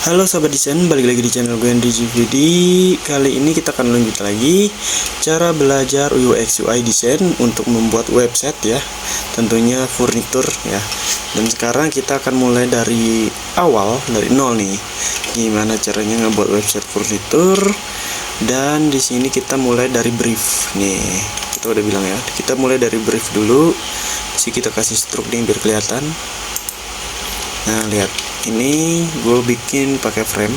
Halo sahabat desain, balik lagi di channel gue DJVD. Kali ini kita akan lanjut lagi cara belajar UX UI desain untuk membuat website ya, tentunya furnitur ya. Dan sekarang kita akan mulai dari awal, dari nol nih. Gimana caranya ngebuat website furnitur? Dan di sini kita mulai dari brief nih. Kita udah bilang ya, kita mulai dari brief dulu. Sih kita kasih stroke nih biar kelihatan. Nah lihat, ini gue bikin pakai frame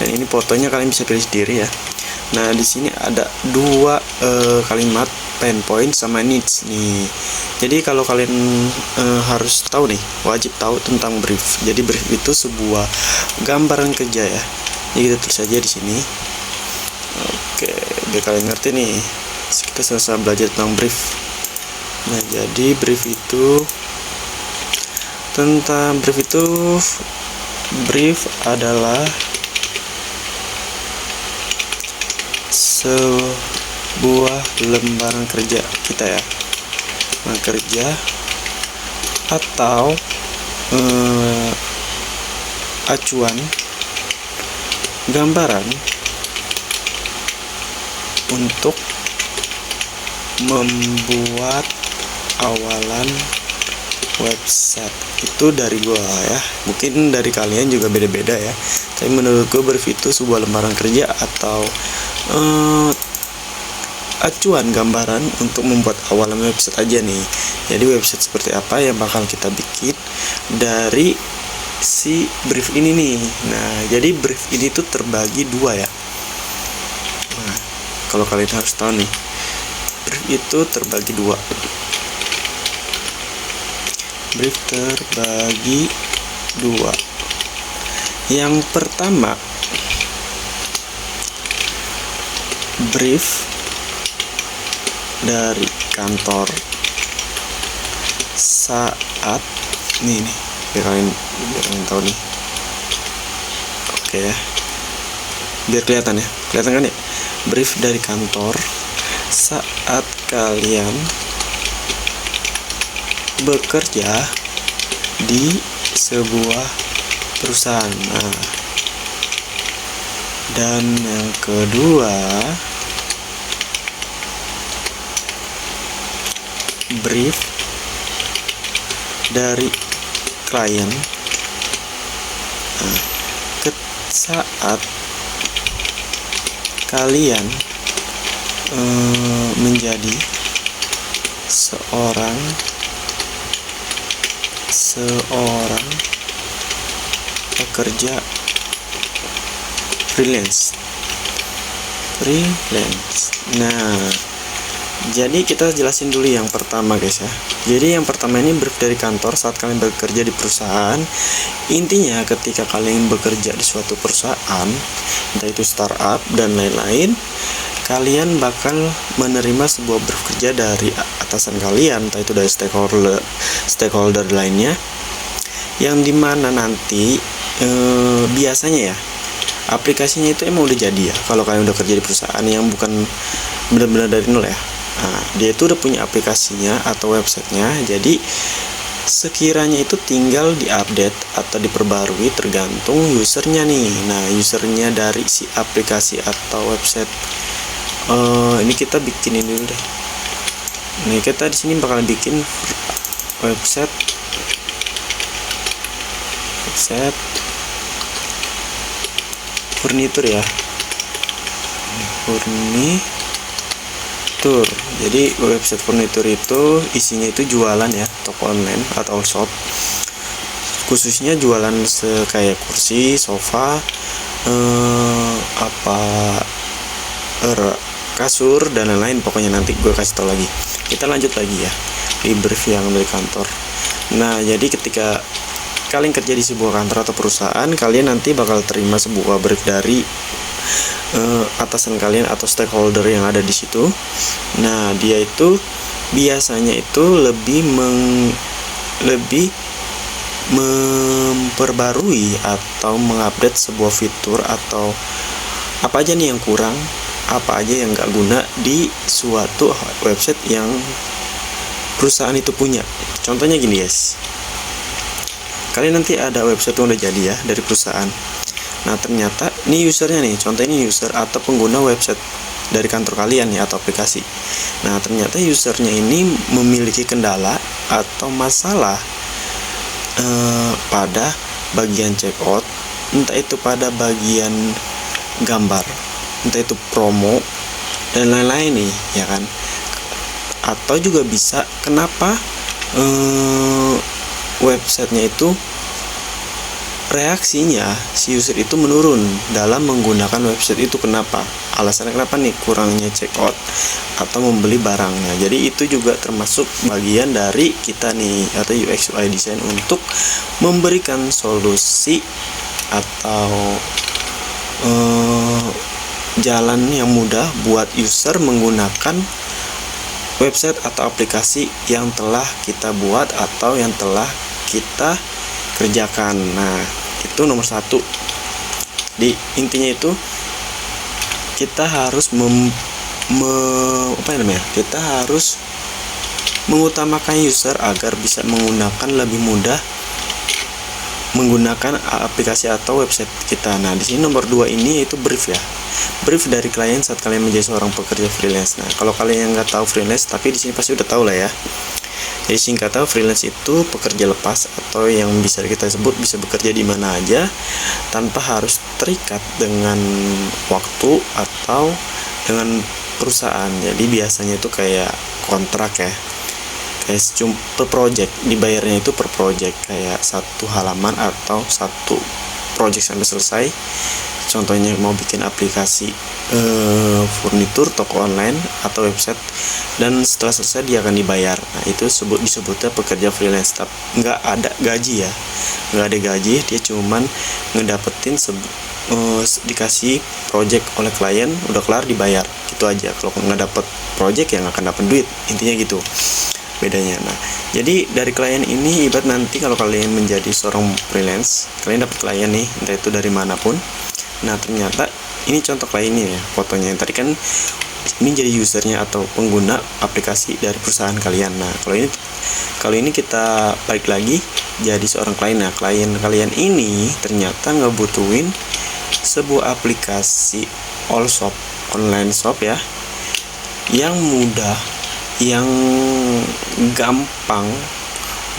dan ini fotonya kalian bisa pilih sendiri ya. Nah di sini ada dua kalimat pain point sama needs nih. Jadi kalau kalian harus tahu nih, wajib tahu tentang brief. Jadi brief itu sebuah gambaran kerja ya. Jadi kita tulis aja di sini. Oke, biar kalian ngerti nih. Kita selesai belajar tentang brief. Nah jadi brief adalah sebuah lembaran kerja kita ya, kerja atau acuan gambaran untuk membuat awalan website. Itu dari gua ya, mungkin dari kalian juga beda-beda ya, tapi menurut gua brief itu sebuah lembaran kerja atau acuan gambaran untuk membuat awalan website aja nih. Jadi website seperti apa yang bakal kita bikin dari si brief ini nih. Nah jadi brief ini tuh terbagi dua ya. Nah kalau kalian harus tahu nih, brief itu terbagi dua. Brief terbagi dua. Yang pertama, brief dari kantor saat nih biar kalian tahu nih. Oke ya, biar kelihatan kan ya. Brief dari kantor saat kalian bekerja di sebuah perusahaan. Nah, dan yang kedua, brief dari klien saat kalian menjadi seorang pekerja freelance. Nah jadi kita jelasin dulu yang pertama guys ya. Jadi yang pertama ini brief dari kantor saat kalian bekerja di perusahaan. Intinya ketika kalian bekerja di suatu perusahaan, entah itu startup dan lain-lain, kalian bakal menerima sebuah brief kerja dari atasan kalian, entah itu dari stakeholder lainnya, yang dimana nanti biasanya ya aplikasinya itu emang udah jadi ya. Kalau kalian udah kerja di perusahaan yang bukan benar-benar dari nol ya, nah, dia itu udah punya aplikasinya atau websitenya. Jadi sekiranya itu tinggal diupdate atau diperbarui tergantung usernya nih. Nah usernya dari si aplikasi atau website ini kita bikinin dulu deh. Nih kita di sini bakalan bikin website furnitur ya, furnitur. Jadi website furnitur itu isinya itu jualan ya, toko online atau shop, khususnya jualan kayak kursi, sofa, kasur dan lain-lain. Pokoknya nanti gue kasih tau lagi. Kita lanjut lagi ya di brief yang dari kantor. Nah jadi ketika kalian kerja di sebuah kantor atau perusahaan, kalian nanti bakal terima sebuah brief dari atasan kalian atau stakeholder yang ada di situ. Nah dia itu biasanya itu lebih memperbarui atau mengupdate sebuah fitur atau apa aja nih yang kurang, apa aja yang nggak guna di suatu website yang perusahaan itu punya. Contohnya gini guys, kalian nanti ada website yang udah jadi ya dari perusahaan. Nah ternyata ini usernya nih, contoh ini user atau pengguna website dari kantor kalian ya atau aplikasi. Nah ternyata usernya ini memiliki kendala atau masalah pada bagian checkout, entah itu pada bagian gambar, entah itu promo dan lain-lain nih ya kan. Atau juga bisa kenapa websitenya itu reaksinya si user itu menurun dalam menggunakan website itu. Kenapa? Alasannya kenapa nih? Kurangnya checkout atau membeli barangnya. Jadi itu juga termasuk bagian dari kita nih atau UX UI design untuk memberikan solusi atau jalan yang mudah buat user menggunakan website atau aplikasi yang telah kita buat atau yang telah kita kerjakan. Nah itu nomor satu. Di intinya itu kita harus kita harus mengutamakan user agar bisa menggunakan lebih mudah menggunakan aplikasi atau website kita. Nah di sini nomor 2 ini yaitu brief ya. Brief dari klien saat kalian menjadi seorang pekerja freelance. Nah kalau kalian yang nggak tahu freelance, tapi di sini pasti udah tahu lah ya. Jadi singkatnya freelance itu pekerja lepas atau yang bisa kita sebut bisa bekerja di mana aja tanpa harus terikat dengan waktu atau dengan perusahaan. Jadi biasanya itu kayak kontrak ya, kayak per project, dibayarnya itu per project, kayak satu halaman atau satu project sampai selesai. Contohnya mau bikin aplikasi furnitur, toko online atau website, dan setelah selesai dia akan dibayar. Nah itu disebutnya pekerja freelance. Tapi nggak ada gaji ya, nggak ada gaji, dia cuman ngedapetin dikasih project oleh klien, udah kelar dibayar gitu aja. Kalau nggak dapet project ya nggak akan dapet duit, intinya gitu bedanya. Nah jadi dari klien ini ibarat nanti kalau kalian menjadi seorang freelance, kalian dapat klien nih entah itu dari manapun. Nah ternyata ini contoh kliennya ya, fotonya yang tadi kan ini jadi usernya atau pengguna aplikasi dari perusahaan kalian. Nah kalau ini kita balik lagi jadi seorang klien. Nah klien kalian ini ternyata ngebutuhin sebuah aplikasi all shop, online shop ya, yang mudah, yang gampang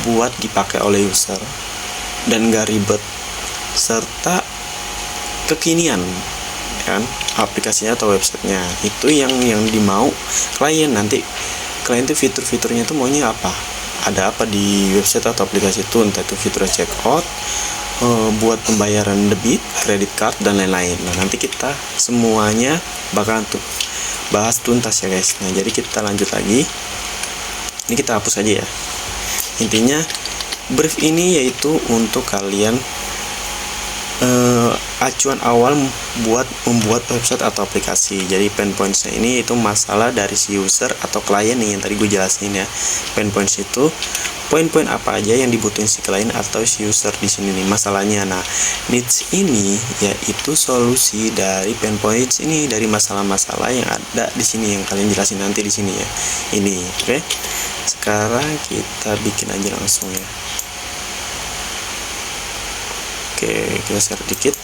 buat dipakai oleh user dan gak ribet, serta kekinian kan aplikasinya atau websitenya. Itu yang dimau klien. Nanti klien itu fitur-fiturnya itu maunya apa, ada apa di website atau aplikasi itu, entah itu fitur checkout, buat pembayaran debit, kredit card dan lain-lain. Nah nanti kita semuanya bakalan bahas tuntas ya guys. Nah jadi kita lanjut lagi, ini kita hapus aja ya. Intinya brief ini yaitu untuk kalian acuan awal buat membuat website atau aplikasi. Jadi pain points ini itu masalah dari si user atau klien nih yang tadi gue jelasin ya. Pain points itu poin-poin apa aja yang dibutuhin si klien atau si user di sini nih masalahnya. Nah needs ini yaitu solusi dari pain points ini, dari masalah-masalah yang ada di sini yang kalian jelasin nanti di sini ya. Ini oke. Sekarang kita bikin aja langsung ya. Oke, kita share dikit.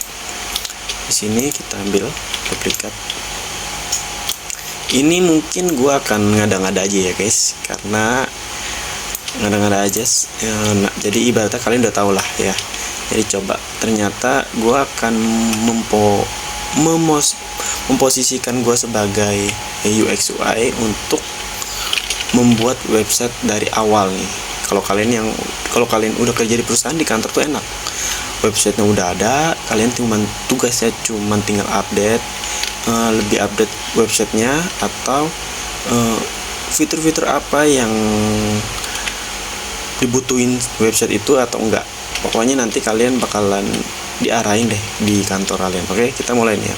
Di sini kita ambil duplikat. Ini mungkin gua akan ngada-ngada aja ya guys, karena ngada-ngada aja. Nah, jadi ibaratnya kalian udah tau lah ya. Jadi coba, ternyata gua akan memposisikan gua sebagai UX UI untuk membuat website dari awal nih. Kalau kalian udah kerja di perusahaan, di kantor tuh enak, websitenya udah ada, kalian tugasnya cuma tinggal update, lebih update websitenya atau fitur-fitur apa yang dibutuhin website itu atau enggak. Pokoknya nanti kalian bakalan diarahin deh di kantor kalian. Oke, kita mulai nih ya.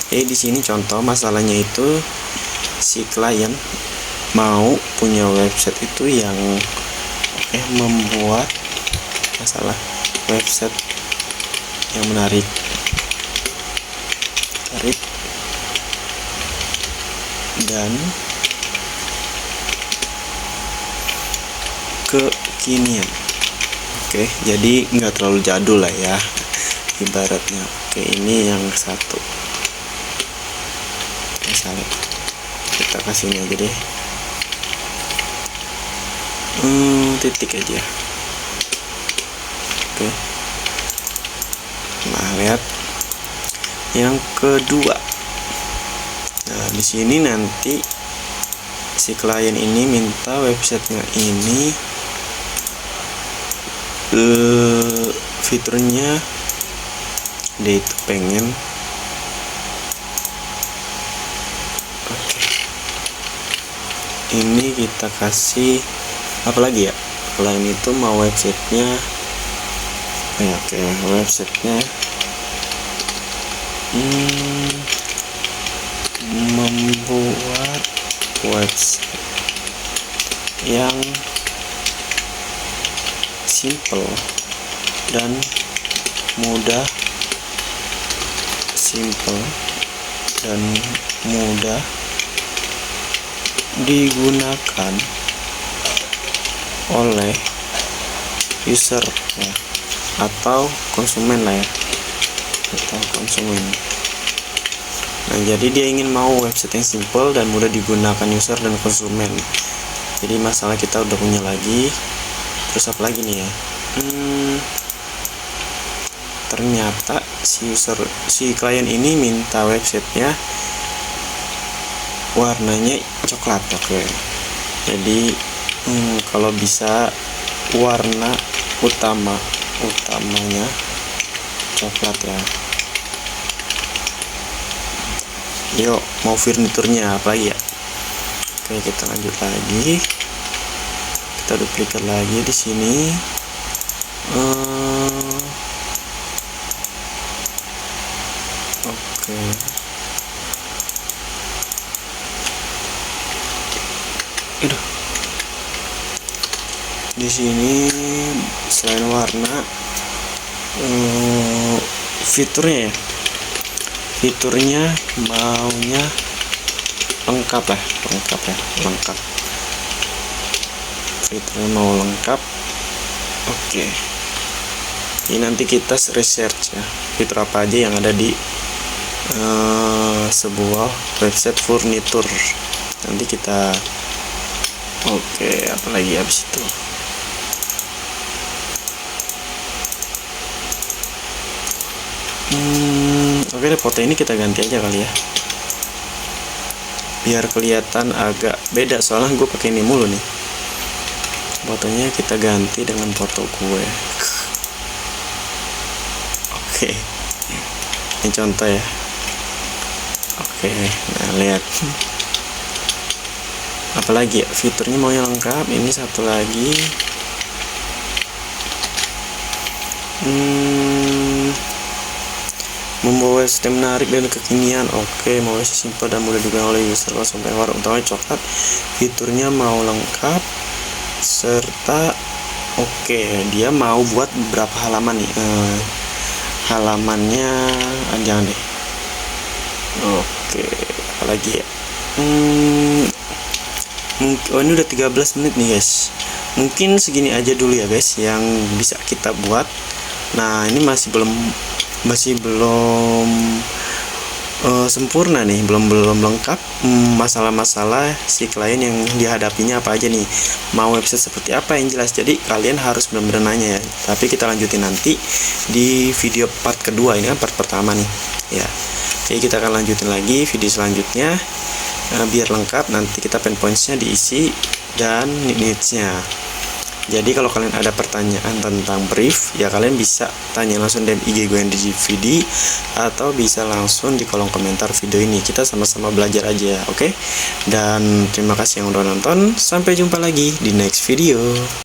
Jadi di sini contoh masalahnya itu si klien mau punya website itu yang membuat masalah website yang menarik dan kekinian. Oke, jadi nggak terlalu jadul lah ya. ibaratnya. Oke, ini yang satu misalnya kita kasih ini aja deh, titik aja. Oke, nah lihat yang kedua. Nah di sini nanti si klien ini minta websitenya ini fiturnya dia itu pengen. Oke, ini kita kasih apa lagi ya, klien itu mau websitenya oke, websitenya membuat website yang simple dan mudah, digunakan oleh user ya, atau konsumen lah ya, atau konsumen. Nah jadi dia ingin mau website yang simple dan mudah digunakan user dan konsumen. Jadi masalah kita udah punya lagi. Terus apa lagi nih ya, ternyata si klien ini minta websitenya warnanya coklat. Oke, jadi kalau bisa warna utamanya coklat ya. Yuk, mau furniturnya apa ya? Oke, kita lanjut lagi. Kita duplikat lagi di sini. Oke. Aduh. Di sini selain warna, fiturnya maunya lengkap. Fiturnya mau lengkap. Oke, ini nanti kita research ya, fitur apa aja yang ada di sebuah website furnitur. Nanti kita apalagi habis itu. Oke deh, foto ini kita ganti aja kali ya, biar kelihatan agak beda, soalnya gue pakai ini mulu nih. Fotonya kita ganti dengan foto gue. Oke, ini contoh ya. Oke, nah lihat. Apalagi ya, fiturnya mau yang lengkap. Ini satu lagi. Membawa website menarik dan kekinian. Oke, mau website simple dan mudah digunakan oleh user sampai warna utamanya coklat. Fiturnya mau lengkap serta dia mau buat beberapa halaman nih. Halamannya jangan deh. Oke, apalagi ya? Ini udah 13 menit nih guys. Mungkin segini aja dulu ya guys yang bisa kita buat. Nah, ini masih belum sempurna nih, belum lengkap. Masalah-masalah si klien yang dihadapinya apa aja nih, mau website seperti apa yang jelas. Jadi kalian harus benar-benar nanya ya. Tapi kita lanjutin nanti di video part kedua. Ini kan part pertama nih ya. Jadi kita akan lanjutin lagi video selanjutnya. Biar lengkap nanti kita pointsnya diisi dan needs-nya. Jadi kalau kalian ada pertanyaan tentang brief ya, kalian bisa tanya langsung DM IG gue yang di GoNDGVD, atau bisa langsung di kolom komentar video ini. Kita sama-sama belajar aja, oke? Dan terima kasih yang udah nonton. Sampai jumpa lagi di next video.